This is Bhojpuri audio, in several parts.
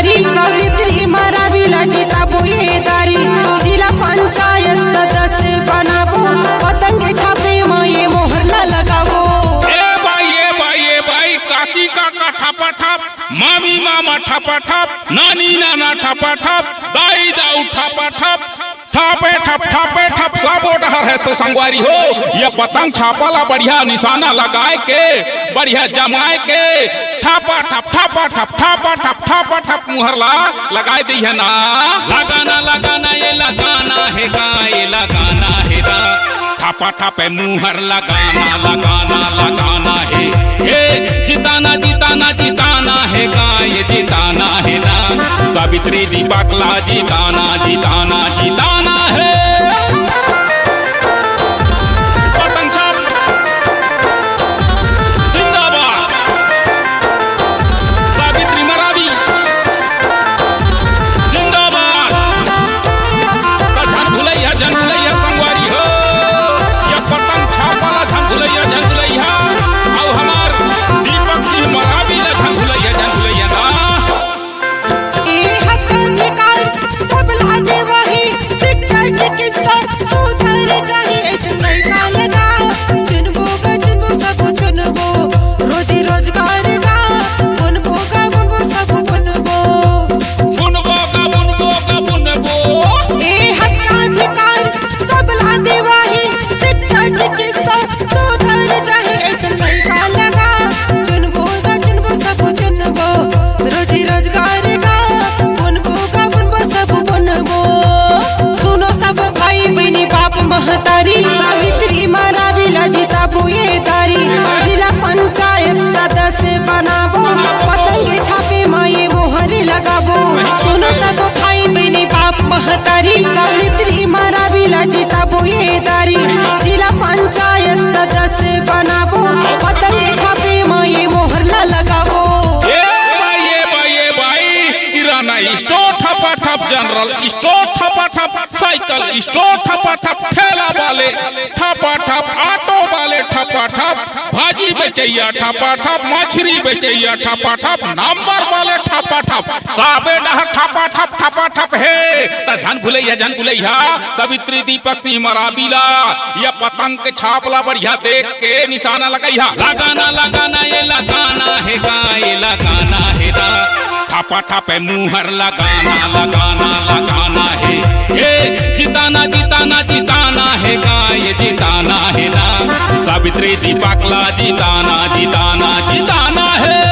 महतारी सावित्री मरावीला जिताबो ये दारी जिला पंचायत सदस्य बनाबो पतंग छापे में ये मोहर न लगाबो। ए भाई काकी काका ठपा ठप, मामी मामा ठपा ठप, नानी नाना ठपा ठप, दाई दाऊ ठपा ठप, ठापे ठप सब डहर है तो संगवारी हो ये पतंग छापाला बढ़िया निशाना लगाए के बढ़िया जमाए के ठापा ठप मुहरला लगाए दी है ना। लगाना ये लगाना है गा ये लगाना है गा ठापा ठप मुहर लगाना है ए जिताना है गा ये जिताना है ना। सावित्री दीपकला जिताना है। पतंग छाप जिंदाबाद, सावित्री मरावी जिंदाबाद। झन भुलैया संगवारी हो ये पतंग छाप वाला झन भुलैया और हमार दीपक सिंह मरावी ला झन भुलैया ना। सब लाजे वही शिक्षा चिकित्सा सुधार चाहिए ऐसे नहीं का लगा चुनबो सब चुनबो रोजी रोजगार का बुनबो सब बुनबो ए हक्काधिकार सब लाजे वही शिक्षा चिकित्सा सुधार चाहिए ऐसे नहीं का लगा चुनबो सब चुनबो रोजी रोजगार का महतारी सावित्री मरावीला जिताबो ये दारी जिला पंचायत सदस्य बनाबो पतंग छापे में ये मोहर लगाबो। सुनो सब भाई बहनी बाप महतारी सावित्री मरावीला जिताबो ये दारी जिला पंचायत सदस्य बनाबो पतंग छापे में ये मोहर लगाबो। स्टोर ठपा ठप, जनरल स्टोर ठपा ठप, साइकिल स्टोर ठपा ठप, ठेला वाले ठपा ठप, ऑटो वाले ठपा ठप, भाजी बेचैया ठपा ठप, मछली बेचैया ठपा ठप, नंबर वाले ठपा ठप, साबे डहर ठपा ठप है त झन भुलैया सावित्री दीपक सिंह मरावीला ये पतंग के छापला बढ़िया देख के निशाना लगैया। लगाना ये लगाना है गा ये लगाना है गा ठापा ठप मुहर लगाना है ए जिताना है गा ये जिताना है ना। सावित्री दीपकला जिताना है।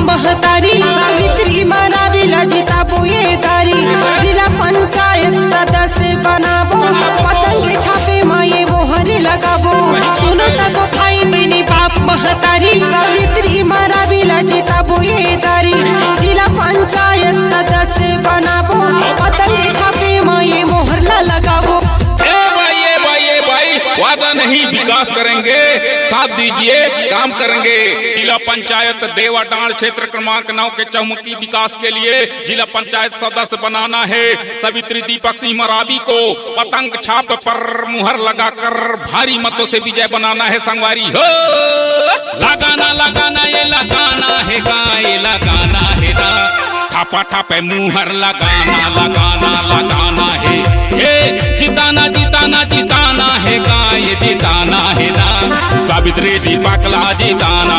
महतारी सावित्री मरावीला जिताबो ये दारी जिला पंचायत सदस्य बनाबो पतंग छापे में ये मोहर लगाबो। सुनो सब भाई बहनी बाप महतारी सावित्री मरावीला जिताबो ये दारी जिला पंचायत सदस्य बनाबो पतंग छापे में ये मोहर लगाबो। वादा नहीं विकास करेंगे, साथ दीजिए काम करेंगे। जिला पंचायत देवाडांड क्षेत्र क्रमांक 9 के चौमुखी विकास के लिए जिला पंचायत सदस्य बनाना है। सावित्री दीपक सिंह मरावी को पतंग छाप पर मुहर लगाकर भारी मतों से विजय बनाना है संगवारी हो। लगाना ये लगाना है गा ये लगाना है गा ठापा ठप मुहर लगाना है ए जिताना है गा ये जिताना है ना। सावित्री दीपकला जिताना